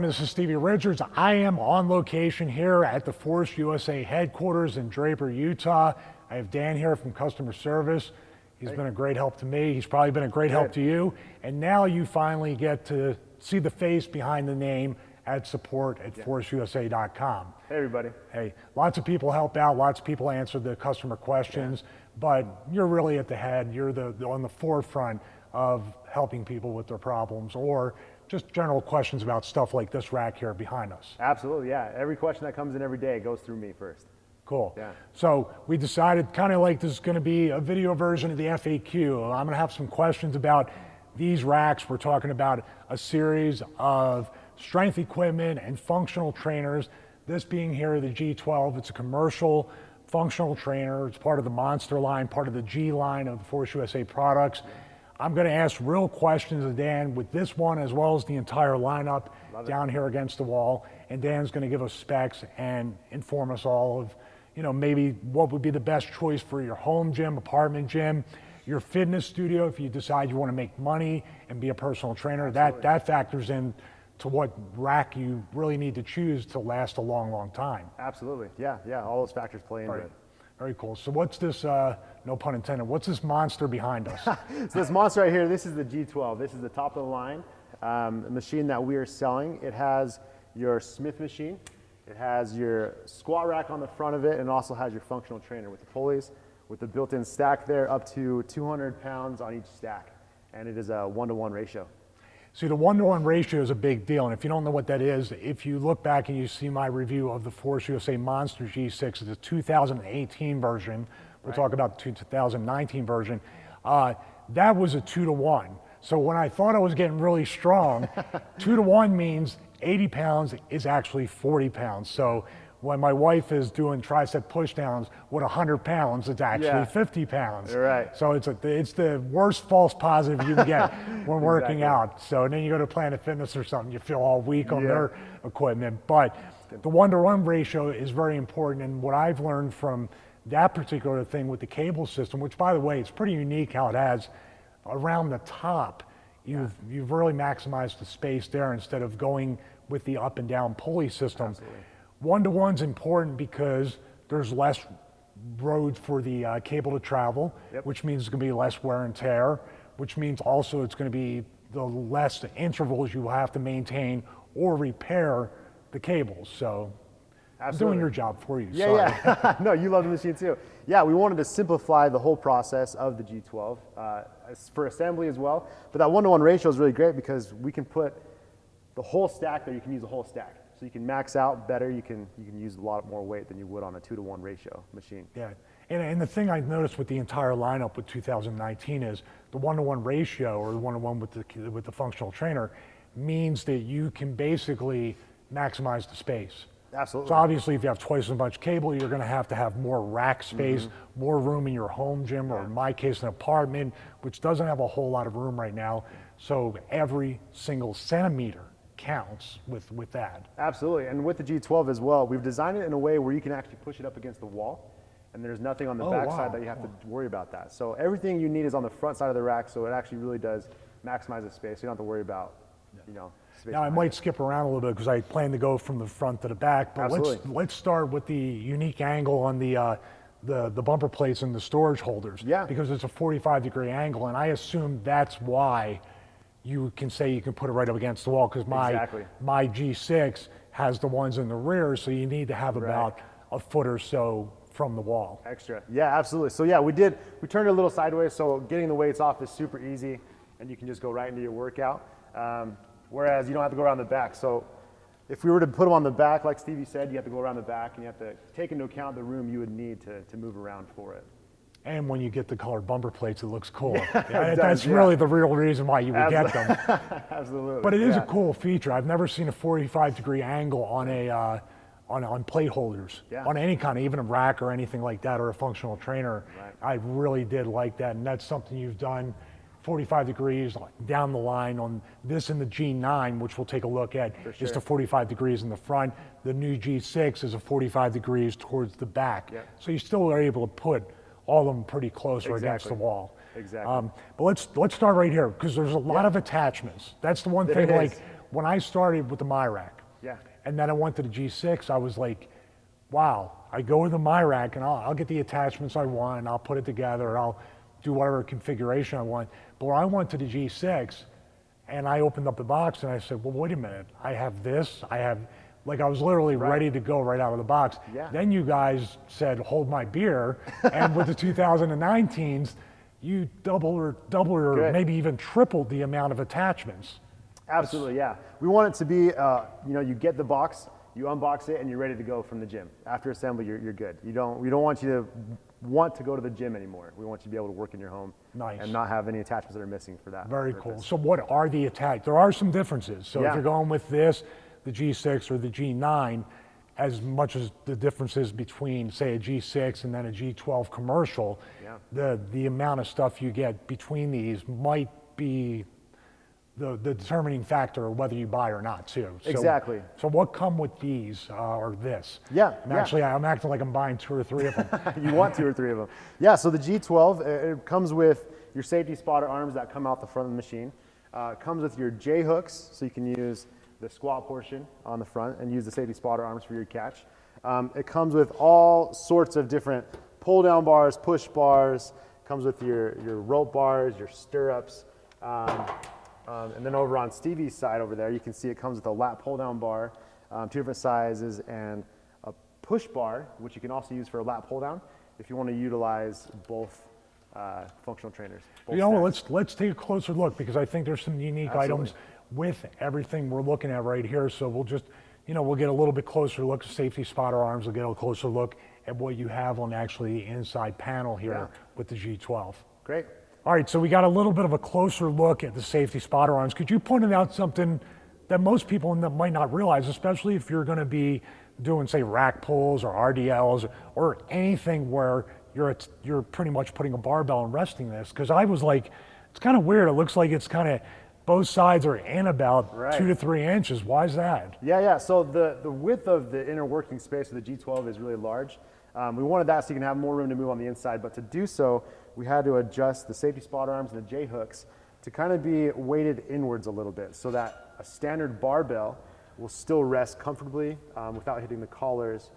everyone, this is Stevie Richards. I am on location here at the Force USA headquarters in Draper, Utah. I have Dan here from customer service. He's been a great help to me. He's probably been a great help to you. And now you finally get to see the face behind the name at support@forceusa.com. Hey everybody. Hey, lots of people help out, lots of people answer the customer questions, but you're really at the head. You're on the forefront of helping people with their problems or just general questions about stuff like this rack here behind us. Absolutely, yeah. Every question that comes in every day goes through me first. Cool. Yeah. So we decided kind of like this is going to be a video version of the FAQ. I'm going to have some questions about these racks. We're talking about a series of strength equipment and functional trainers. This being here, the G12, it's a commercial functional trainer. It's part of the Monster line, part of the G line of the Force USA products. I'm going to ask real questions of Dan with this one as well as the entire lineup down here against the wall. And Dan's going to give us specs and inform us all of, you know, maybe what would be the best choice for your home gym, apartment gym, your fitness studio if you decide you want to make money and be a personal trainer. That factors in to what rack you really need to choose to last a long, long time. Absolutely, yeah, all those factors play into it. Very cool. So what's this, no pun intended, what's this monster behind us? So this monster right here, this is the G12. This is the top of the line machine that we are selling. It has your Smith machine. It has your squat rack on the front of it, and also has your functional trainer with the pulleys, with the built-in stack there, up to 200 pounds on each stack. And it is a 1-to-1 ratio. See, the 1-to-1 ratio is a big deal, and if you don't know what that is, if you look back and you see my review of the Force USA Monster G6, it's a 2018 version. We'll talk about the 2019 version. That was a 2-to-1. So when I thought I was getting really strong, 2-to-1 means 80 pounds is actually 40 pounds. So when my wife is doing tricep pushdowns with 100 pounds, it's actually 50 pounds. Right. So it's the worst false positive you can get when working out. So then you go to Planet Fitness or something, you feel all weak on their equipment. But the 1-to-1 ratio is very important. And what I've learned from that particular thing with the cable system, which by the way, it's pretty unique how it has around the top, you've really maximized the space there instead of going with the up and down pulley system. Absolutely. 1-to-1's important because there's less road for the cable to travel, which means it's going to be less wear and tear, which means also it's going to be the less intervals you will have to maintain or repair the cables. So I'm doing your job for you. Yeah. No, you love the machine too. Yeah, we wanted to simplify the whole process of the G12 for assembly as well. But that 1-to-1 ratio is really great because we can put the whole stack there. You can use the whole stack. So you can max out better, you can use a lot more weight than you would on a 2-to-1 ratio machine. Yeah, and the thing I've noticed with the entire lineup with 2019 is the 1-to-1 ratio or the 1-to-1 with the functional trainer means that you can basically maximize the space. Absolutely. So obviously if you have twice as much cable, you're going to have more rack space, more room in your home gym, or in my case, an apartment, which doesn't have a whole lot of room right now. So every single centimeter counts with that. Absolutely, and with the G12 as well, we've designed it in a way where you can actually push it up against the wall, and there's nothing on the back side that you have to worry about that. So everything you need is on the front side of the rack, so it actually really does maximize the space. You don't have to worry about, space. Now I might skip around a little bit because I plan to go from the front to the back, but let's start with the unique angle on the bumper plates and the storage holders. Yeah. Because it's a 45-degree angle, and I assume that's why you can say you can put it right up against the wall, because my G6 has the ones in the rear, so you need to have about a foot or so from the wall. Extra, yeah, absolutely. So yeah, we turned it a little sideways, so getting the weights off is super easy, and you can just go right into your workout, whereas you don't have to go around the back. So if we were to put them on the back, like Stevie said, you have to go around the back, and you have to take into account the room you would need to move around for it. And when you get the colored bumper plates, it looks cool. That's really the real reason why you would get them. Absolutely. But it is a cool feature. I've never seen a 45-degree angle on on plate holders, on any kind of, even a rack or anything like that, or a functional trainer. I really did like that, and that's something you've done 45 degrees down the line on this and the G9, which we'll take a look at, is to 45 degrees in the front. The new G6 is a 45 degrees towards the back. So you still are able to put all of them pretty close or against the wall. Exactly. But let's start right here, because there's a lot of attachments. That's the one thing, like when I started with the MyRack, Yeah. and then I went to the G6, I was like, wow, I go with the MyRack and I'll get the attachments I want and I'll put it together and I'll do whatever configuration I want. But when I went to the G6 and I opened up the box and I said, well, wait a minute, I have this, I was literally ready to go right out of the box. Yeah. Then you guys said, hold my beer. And with the 2019s, you double or Good. maybe even tripled the amount of attachments. Absolutely, yeah. We want it to be, you get the box, you unbox it, and you're ready to go from the gym. After assembly, you're good. We don't want you to want to go to the gym anymore. We want you to be able to work in your home and not have any attachments that are missing for that. Very purpose. cool. So what are the attachments? There are some differences. So if you're going with this, the G6 or the G9, as much as the differences between, say, a G6 and then a G12 commercial, the amount of stuff you get between these might be the determining factor of whether you buy or not, too. So, Exactly. So what come with these or this? Yeah. Actually, I'm acting like I'm buying 2 or 3 of them. You want 2 or 3 of them. Yeah, so the G12, it comes with your safety spotter arms that come out the front of the machine. It comes with your J hooks, so you can use the squat portion on the front and use the safety spotter arms for your catch. It comes with all sorts of different pull down bars, push bars, comes with your rope bars, your stirrups. And then over on Stevie's side over there, you can see it comes with a lat pull down bar, 2 different sizes, and a push bar, which you can also use for a lat pull down if you want to utilize both functional trainers. Let's take a closer look because I think there's some unique items with everything we're looking at right here. So we'll just, we'll get a little bit closer look at safety spotter arms. We'll get a closer look at what you have on actually the inside panel here with the G12. Great. All right, so we got a little bit of a closer look at the safety spotter arms. Could you point out something that most people might not realize, especially if you're going to be doing, say, rack pulls or RDLs or anything where you're pretty much putting a barbell and resting this? Because I was like, it's kind of weird. It looks like it's kind of both sides are in about 2 to 3 inches. Why is that? Yeah. So the width of the inner working space of the G12 is really large. We wanted that so you can have more room to move on the inside, but to do so, we had to adjust the safety spotter arms and the J hooks to kind of be weighted inwards a little bit so that a standard barbell will still rest comfortably without hitting the collars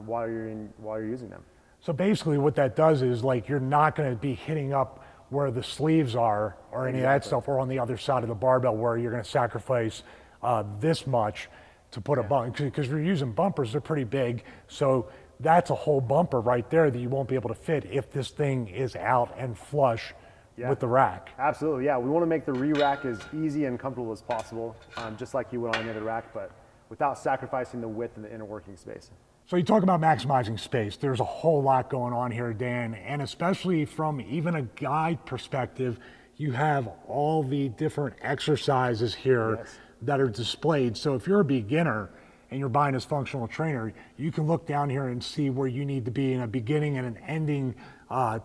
while you're using them. So basically what that does is like you're not going to be hitting up where the sleeves are or any of that stuff, or on the other side of the barbell where you're going to sacrifice this much to put a bumper, because you're using bumpers, they're pretty big. So that's a whole bumper right there that you won't be able to fit if this thing is out and flush with the rack. Absolutely, yeah. We want to make the re-rack as easy and comfortable as possible, just like you would on any other rack, but without sacrificing the width and the inner working space. So you talk about maximizing space. There's a whole lot going on here, Dan, and especially from even a guide perspective, you have all the different exercises here that are displayed. So if you're a beginner and you're buying this functional trainer, you can look down here and see where you need to be in a beginning and an ending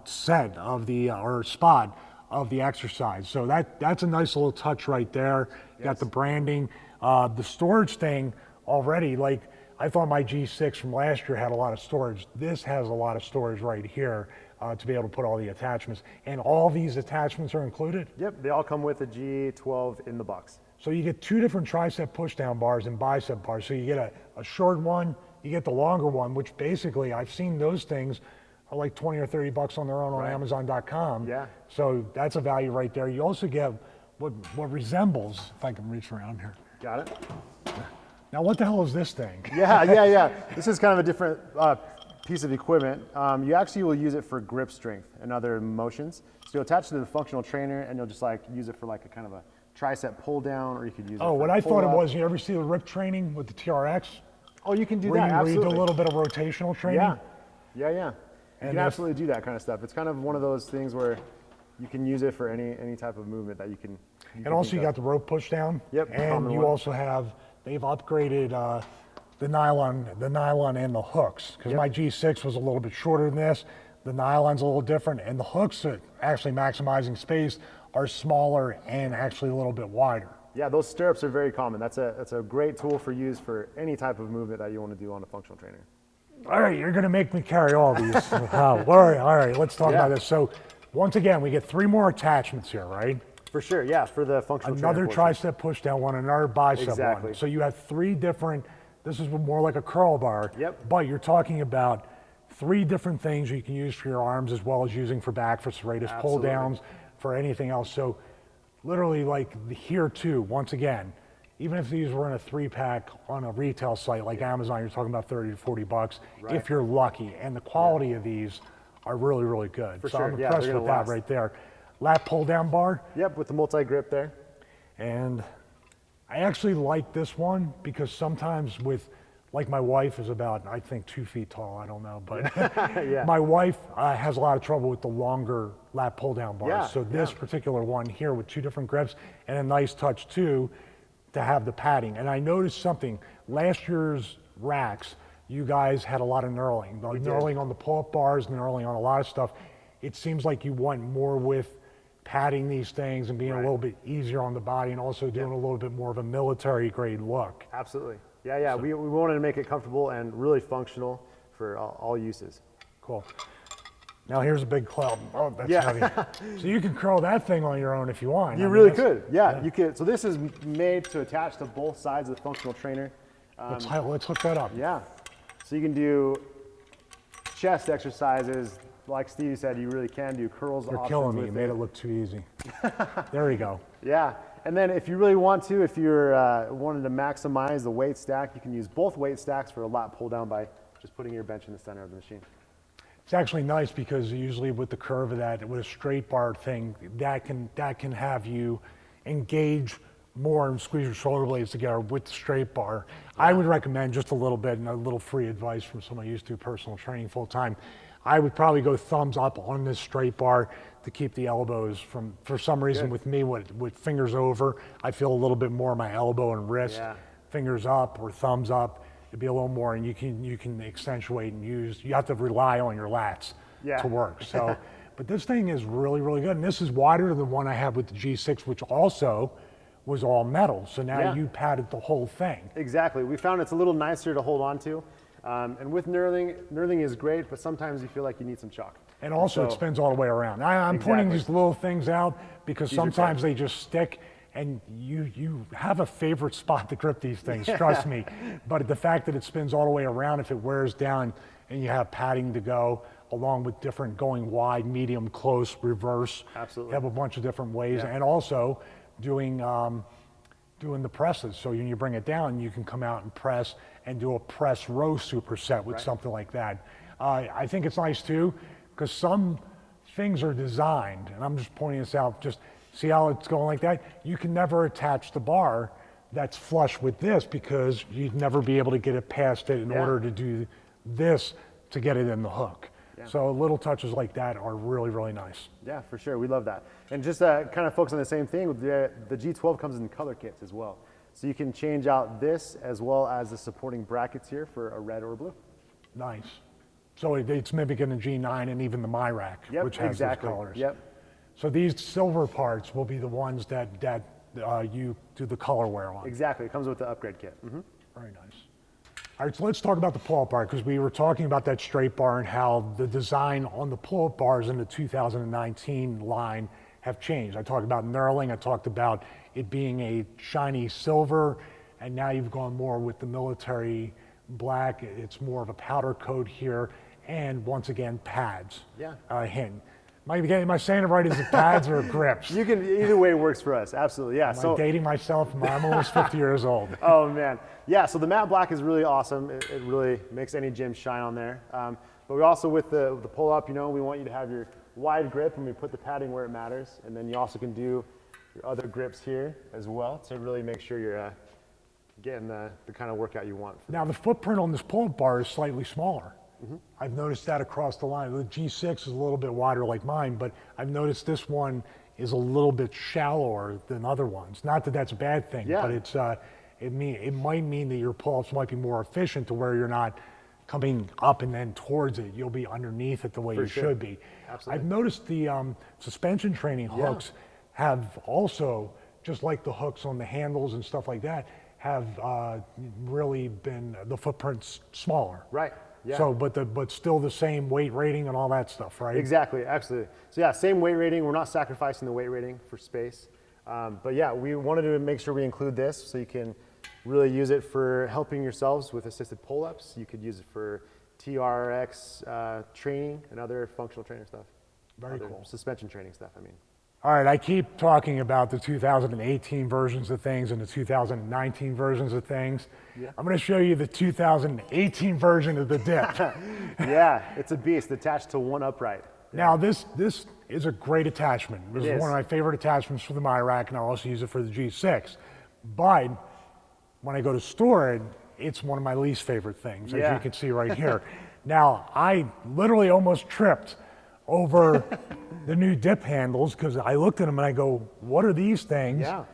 set of the, or spot of the exercise. So that's a nice little touch right there. You got the branding. The storage thing already, like I thought my G6 from last year had a lot of storage. This has a lot of storage right here to be able to put all the attachments. And all these attachments are included? Yep, they all come with a G12 in the box. So you get 2 different tricep pushdown bars and bicep bars. So you get a short one, you get the longer one, which basically I've seen those things are like 20 or 30 bucks on their own on Amazon.com. Yeah. So that's a value right there. You also get what resembles, if I can reach around here. Got it? Now what the hell is this thing? Yeah. This is kind of a different piece of equipment. You actually will use it for grip strength and other motions. So you'll attach it to the functional trainer and you'll just like use it for like a kind of a tricep pull down, or you could use it for what I thought it pull-up. was, you ever see the rip training with the TRX? Oh, you can do Where that, you absolutely. do a little bit of rotational training? Yeah. You And can absolutely do that kind of stuff. It's kind of one of those things where you can use it for any type of movement that you can. And also you got the rope push down. Yep, And common you one. also have, they've upgraded the nylon and the hooks. Because my G6 was a little bit shorter than this. The nylon's a little different, and the hooks are actually maximizing space are smaller and actually a little bit wider. Yeah, those stirrups are very common. That's a great tool for use for any type of movement that you want to do on a functional trainer. All right, you're gonna make me carry all these. All right, let's talk about this. So once again, we get 3 more attachments here, right? For sure, yeah, for the functional Another training portion. tricep pushdown one, another bicep Exactly. one. So you have three different, this is more like a curl bar, Yep. but you're talking about three different things you can use for your arms as well as using for back, for serratus pull Absolutely. downs, for anything else. So literally like here too, once again, even if these were in a 3-pack on a retail site like Amazon, you're talking about 30 to 40 bucks if you're lucky. And the quality of these are really, really good. For so sure, I'm yeah, impressed they're with gonna that last. right there. Lat Pulldown Bar. Yep, with the multi-grip there. And I actually like this one because sometimes with, like my wife is about, I think 2 feet tall, I don't know, but Yeah. my wife has a lot of trouble with the longer lat pull down bars. Yeah, So this particular one here with 2 different grips and a nice touch too to have the padding. And I noticed something, last year's racks, you guys had a lot of knurling. The knurling on the pull-up bars, knurling on a lot of stuff. It seems like you want more with padding these things and being a little bit easier on the body and also doing a little bit more of a military grade look. Absolutely. Yeah, yeah. We wanted to make it comfortable and really functional for all uses. Cool. Now here's a big club. Oh, that's Yeah. heavy. So you can curl that thing on your own if you want. You I mean, really that's- could. Yeah, you could. So this is made to attach to both sides of the functional trainer. Let's hook that up. Yeah. So you can do chest exercises. Like Stevie said, you really can do curls. You're options killing me. with You made it look too easy. There we go. Yeah, and then if you really want to, if you're wanting to maximize the weight stack, you can use both weight stacks for a lat pull down by just putting your bench in the center of the machine. It's actually nice because usually with the curve of that, with a straight bar thing, that can have you engage more and squeeze your shoulder blades together with the straight bar. I would recommend just a little bit and a little free advice from someone used to personal training full time. I would probably go thumbs up on this straight bar to keep the elbows from, for some reason with me, with fingers over, I feel a little bit more my elbow and wrist. Yeah. Fingers up or thumbs up, it'd be a little more, and you can accentuate and use, you have to rely on your lats to work. So, but this thing is really, really good. And this is wider than the one I had with the G6, which also was all metal. So now you padded the whole thing. Exactly. We found it's a little nicer to hold on to. And with knurling is great, but sometimes you feel like you need some chalk. And also it spins all the way around. I'm pointing these little things out because sometimes they just stick and you have a favorite spot to grip these things, trust me. But the fact that it spins all the way around, if it wears down and you have padding to go along with different going wide, medium, close, reverse. Absolutely. You have a bunch of different ways. And also doing the presses. So when you bring it down, you can come out and press and do a press row superset with something like that. I think it's nice too, because some things are designed, and I'm just pointing this out, just see how it's going like that? You can never attach the bar that's flush with this because you'd never be able to get it past it in order to do this to get it in the hook. So little touches like that are really, really nice. Yeah, for sure. We love that. And just kind of focus on the same thing, the G12 comes in color kits as well. So you can change out this as well as the supporting brackets here for a red or a blue. Nice. So it's mimicking the G9 and even the MyRack, which has those colors. Yep. So these silver parts will be the ones that you do the color wear on. Exactly. It comes with the upgrade kit. Very nice. All right, so let's talk about the pull-up bar because we were talking about that straight bar and how the design on the pull-up bars in the 2019 line have changed. I talked about knurling, I talked about it being a shiny silver, and now you've gone more with the military black. It's more of a powder coat here, and once again, pads. Hint. Am I saying it right? Is it pads or grips? You can, either way works for us. Absolutely, yeah. Am I dating myself? I'm almost 50 years old. Oh man, yeah. So the matte black is really awesome. It really makes any gym shine on there. But we also with the pull up, we want you to have your wide grip, and we put the padding where it matters. And then you also can do your other grips here as well to really make sure you're getting the kind of workout you want. Now the footprint on this pull-up bar is slightly smaller. I've noticed that across the line. The G6 is a little bit wider like mine, but I've noticed this one is a little bit shallower than other ones. Not that that's a bad thing, but it might mean that your pull-ups might be more efficient to where you're not coming up and then towards it. You'll be underneath it the way you should be. Absolutely. I've noticed the suspension training hooks have also, just like the hooks on the handles and stuff like that, have really been, the footprint's smaller. Right. Yeah. So, but still the same weight rating and all that stuff, right? Exactly, absolutely. So yeah, same weight rating. We're not sacrificing the weight rating for space. But yeah, we wanted to make sure we include this so you can really use it for helping yourselves with assisted pull-ups. You could use it for TRX training and other functional training stuff. Very cool. Suspension training stuff, I mean. All right, I keep talking about the 2018 versions of things and the 2019 versions of things. Yeah. I'm going to show you the 2018 version of the dip. Yeah, it's a beast attached to one upright. Now, this is a great attachment. This is one of my favorite attachments for the MyRack, and I also use it for the G6. But when I go to store it, it's one of my least favorite things, as you can see right here. Now, I literally almost tripped over the new dip handles because I looked at them and I go, what are these things? Yeah.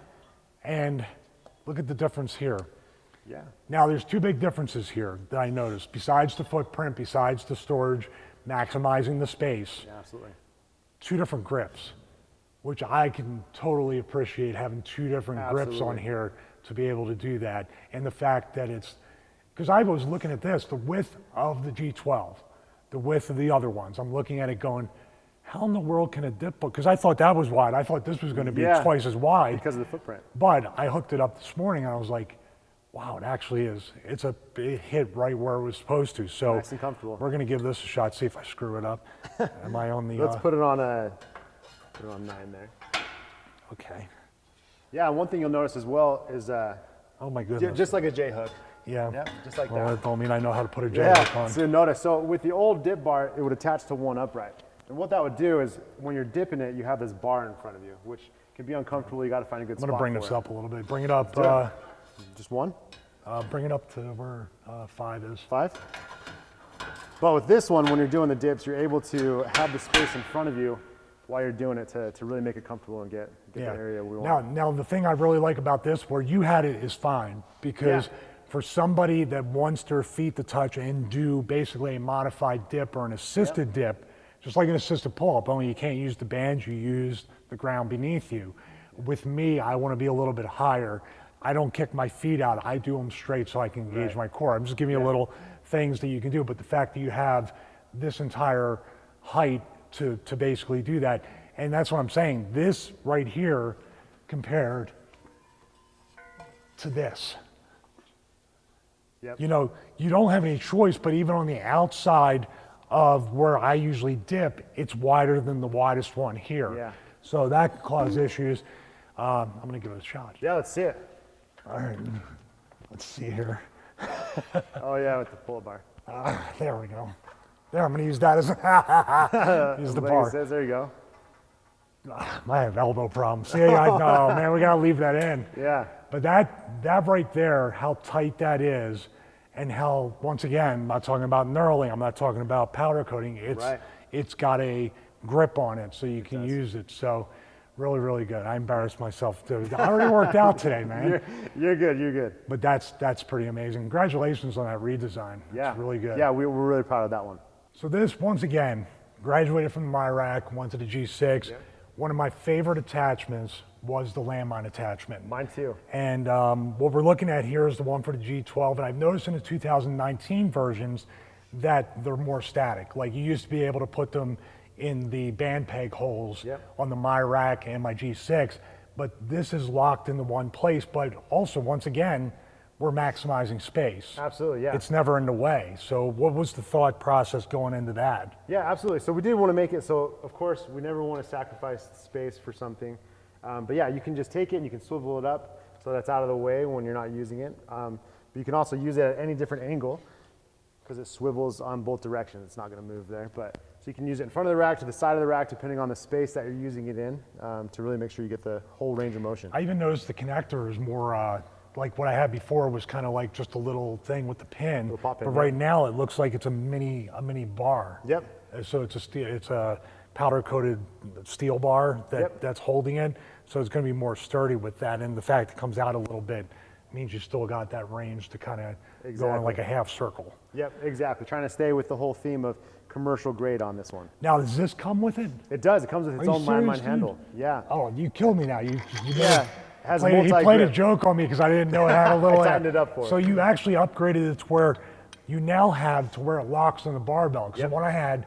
And look at the difference here. Yeah. Now, there's two big differences here that I noticed. Besides the footprint, besides the storage, maximizing the space. Yeah, absolutely. Two different grips, which I can totally appreciate having two different grips on here to be able to do that. And the fact that it's, because I was looking at this, the width of the G12, the width of the other ones. I'm looking at it going, how in the world can a dip book? Because I thought that was wide. I thought this was going to be twice as wide. Because of the footprint. But I hooked it up this morning and I was like, wow, it actually is. It hit right where it was supposed to. So nice and comfortable. We're going to give this a shot, see if I screw it up. Am I on the... Let's put it on 9 there. Okay. Yeah, one thing you'll notice as well is... oh my goodness. Just like a J-hook. Yeah. Yep, just like well, that. Don't mean I know how to put a J-hook on. So notice, so with the old dip bar, it would attach to one upright. And what that would do is when you're dipping it, you have this bar in front of you, which can be uncomfortable. You got to find a good spot. I'm going to bring this up a little bit. Bring it up. Just one? Bring it up to where 5 is. 5? But with this one, when you're doing the dips, you're able to have the space in front of you while you're doing it to really make it comfortable and get the area we want. Now, the thing I really like about this, where you had it, is fine. Because for somebody that wants their feet to touch and do basically a modified dip or an assisted dip, just like an assisted pull-up, only you can't use the bands, you use the ground beneath you. With me, I want to be a little bit higher. I don't kick my feet out. I do them straight so I can engage my core. I'm just giving you little things that you can do, but the fact that you have this entire height to basically do that, and that's what I'm saying. This right here compared to this. Yep. You know, you don't have any choice, but even on the outside of where I usually dip, it's wider than the widest one here. Yeah. So that could cause issues. I'm gonna give it a shot. Yeah, let's see it. All right, let's see here. Oh yeah, with the pull bar. There we go. There, I'm gonna use that as use the bar. Says, there you go. I have elbow problems. See, I know, man, we gotta leave that in. Yeah. But that right there, how tight that is, and how, once again, I'm not talking about knurling, I'm not talking about powder coating. It's got a grip on it, so you can use it. So really, really good. I embarrassed myself too. I already worked out today, man. You're good, you're good. But that's pretty amazing. Congratulations on that redesign. Yeah. It's really good. Yeah, we're really proud of that one. So this, once again, graduated from the MyRack, went to the G6. Yeah. One of my favorite attachments was the Landmine Attachment. Mine too. And what we're looking at here is the one for the G12. And I've noticed in the 2019 versions that they're more static. Like you used to be able to put them in the band peg holes on the MyRack and my G6, but this is locked into one place. But also, once again, we're maximizing space. Absolutely, yeah. It's never in the way. So what was the thought process going into that? Yeah, absolutely. So we did want to make it so, of course, we never want to sacrifice space for something. But yeah, you can just take it and you can swivel it up so that's out of the way when you're not using it. But you can also use it at any different angle because it swivels on both directions. It's not going to move there. But so you can use it in front of the rack, to the side of the rack, depending on the space that you're using it in, to really make sure you get the whole range of motion. I even noticed the connector is more like what I had before was kind of like just a little thing with the pin. Little pop pin, but right now it looks like it's a mini bar. Yep. So it's a powder coated steel bar that's holding it. So it's going to be more sturdy with that, and the fact it comes out a little bit means you still got that range to kind of go in like a half circle. Yep, exactly. Trying to stay with the whole theme of commercial grade on this one. Now, does this come with it? It does. It comes with its own Landmine handle. Yeah. Oh, you killed me now. You has he played a joke on me because I didn't know it had a little. I tightened it up for So you actually upgraded it to where you now have to where it locks on the barbell. Because the one I had,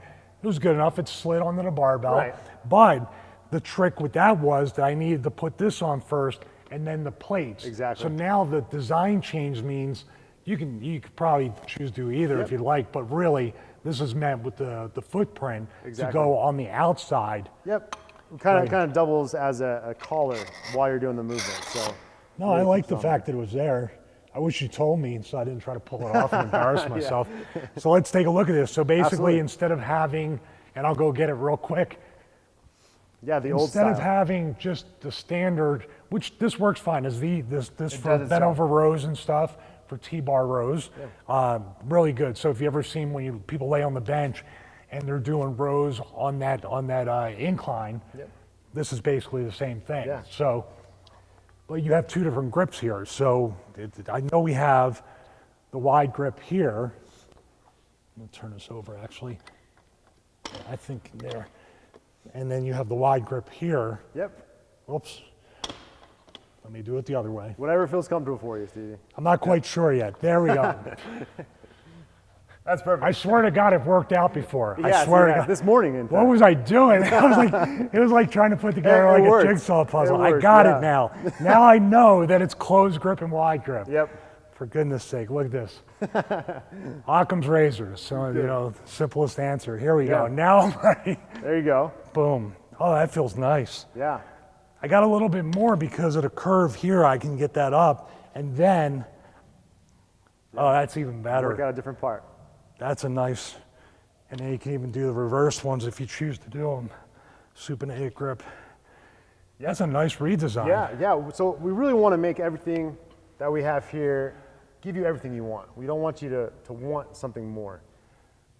it was good enough. It slid onto the barbell. Right. But the trick with that was that I needed to put this on first and then the plates. Exactly. So now the design change means you could probably choose to do either if you'd like, but really this is meant with the footprint to go on the outside. Yep. Kind of doubles as a collar while you're doing the movement. So no, I like the fact that it was there. I wish you told me so I didn't try to pull it off and embarrass myself. So let's take a look at this. So basically instead of having, and I'll go get it real quick. Yeah, the old style. Instead of having just the standard, which this works fine, is this for bent over rows and stuff, for T-bar rows, really good. So if you ever seen when people lay on the bench and they're doing rows on that incline, this is basically the same thing. Yeah. So, but you have two different grips here. So I know we have the wide grip here. I'm gonna turn this over actually. I think there. And then you have the wide grip here. Yep. Oops. Let me do it the other way. Whatever feels comfortable for you, Stevie. I'm not quite sure yet. There we go. That's perfect. I swear to God, it worked out before. Yeah, I swear to God. This morning, in fact. What was I doing? It was like trying to put together like a jigsaw puzzle. I got it now. Now I know that it's closed grip and wide grip. Yep. For goodness sake, look at this. Occam's razors. So, simplest answer. Here we go. Now I'm ready. There you go. Boom. Oh, that feels nice. Yeah. I got a little bit more because of the curve here. I can get that up. And then, oh, that's even better. Work out a different part. That's a nice, and then you can even do the reverse ones if you choose to do them. Supinate 8 grip. That's a nice redesign. Yeah. So we really want to make everything that we have here give you everything you want. We don't want you to want something more.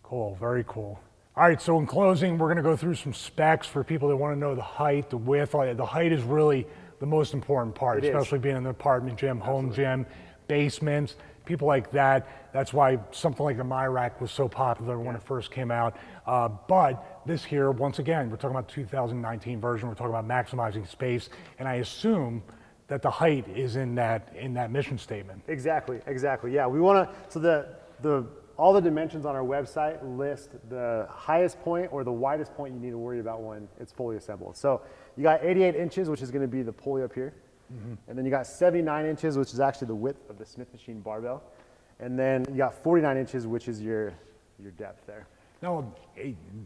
Cool, very cool. All right, so in closing, we're going to go through some specs for people that want to know the height, the width. The height is really the most important part, especially being in an apartment gym, home gym, basements, people like that. That's why something like the MyRack was so popular when it first came out. But this here, once again, we're talking about 2019 version. We're talking about maximizing space, and I assume that the height is in that mission statement. Exactly. Yeah, we want to. So all the dimensions on our website list the highest point or the widest point you need to worry about when it's fully assembled. So you got 88 inches, which is going to be the pulley up here. And then you got 79 inches, which is actually the width of the Smith machine barbell. And then you got 49 inches, which is your depth there. Now,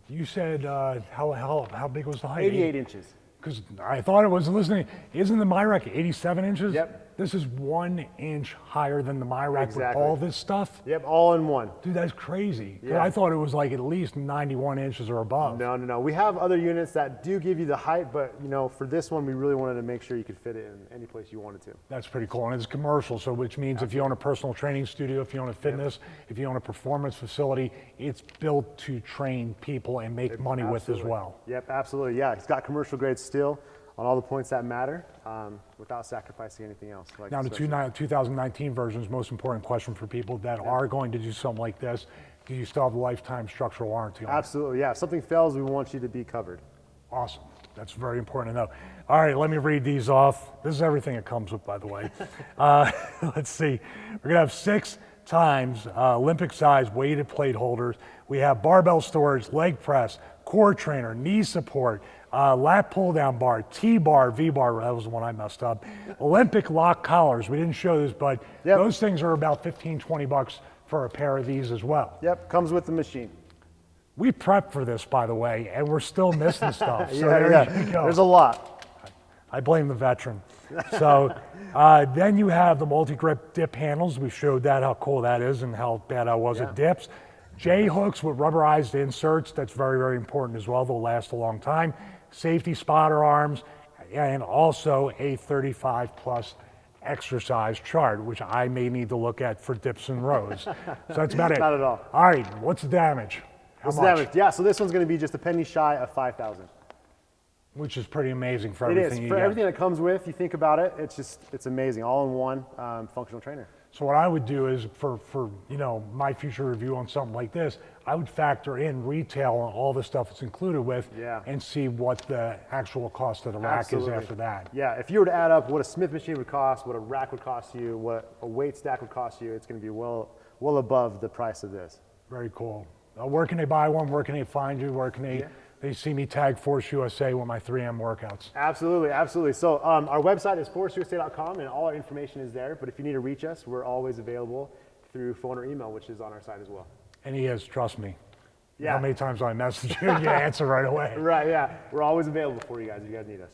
you said how big was the height? 88 inches. Because I thought it was listening. Isn't the MyRack 87 inches? Yep. This is 1 inch higher than the MyRack with all this stuff? Yep, all in one. Dude, that's crazy. Yeah. I thought it was like at least 91 inches or above. No. We have other units that do give you the height, but for this one, we really wanted to make sure you could fit it in any place you wanted to. That's pretty cool. And it's commercial, so which means if you own a personal training studio, if you own a fitness, if you own a performance facility, it's built to train people and make money with as well. Yep, absolutely. Yeah, it's got commercial grade steel on all the points that matter without sacrificing anything else. Now, the 2019 version is most important question for people that are going to do something like this. Do you still have a lifetime structural warranty on it? Absolutely, yeah. If something fails, we want you to be covered. Awesome. That's very important to know. All right, let me read these off. This is everything it comes with, by the way. Let's see. We're going to have 6 times Olympic size weighted plate holders. We have barbell storage, leg press, core trainer, knee support, lat pull-down bar, T-bar, V-bar, that was the one I messed up. Olympic lock collars, we didn't show this, but those things are about 15, 20 bucks for a pair of these as well. Yep, comes with the machine. We prepped for this, by the way, and we're still missing stuff. So there you go. There's a lot. I blame the veteran. So then you have the multi-grip dip handles. We showed that, how cool that is and how bad that was at dips. J-hooks with rubberized inserts, that's very, very important as well. They'll last a long time. Safety spotter arms, and also a 35 plus exercise chart, which I may need to look at for dips and rows. So that's about it. Not at all. All right, what's the damage? How much? Damage? Yeah, so this one's going to be just a penny shy of 5,000. Which is pretty amazing for everything you get. For everything that comes with, you think about it, it's amazing. All in one functional trainer. So what I would do is for my future review on something like this, I would factor in retail and all the stuff it's included with and see what the actual cost of the rack is after that. Yeah, if you were to add up what a Smith machine would cost, what a rack would cost you, what a weight stack would cost you, it's going to be well above the price of this. Very cool. Where can they buy one? Where can they find you? Where can they they see me tag Force USA with my 3M workouts. Absolutely, absolutely. So our website is forceusa.com and all our information is there. But if you need to reach us, we're always available through phone or email, which is on our site as well. And he is, trust me. Yeah. How many times I message you, you answer right away. Right, yeah. We're always available for you guys if you guys need us.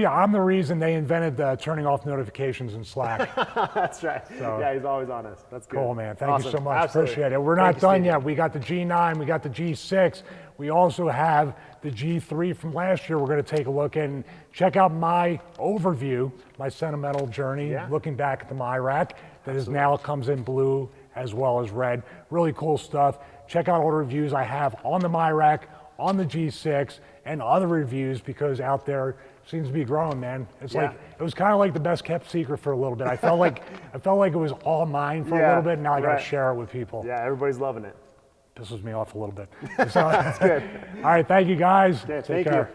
I'm the reason they invented turning off notifications in Slack. That's right. So, yeah, he's always on us. That's good. Cool, man. Thank you so much. Absolutely. Appreciate it. We're not done yet. We got the G9, we got the G6. We also have the G3 from last year. We're going to take a look and check out my overview, my sentimental journey, looking back at the my rack that is now comes in blue as well as red. Really cool stuff. Check out all the reviews I have on the my rack, on the G6, and other reviews because out there seems to be growing, man. It's like it was kind of like the best kept secret for a little bit. I felt like it was all mine for a little bit, and now I got to share it with people. Yeah, everybody's loving it. Pisses me off a little bit. So, That's good. All right, thank you guys. Okay, Take care.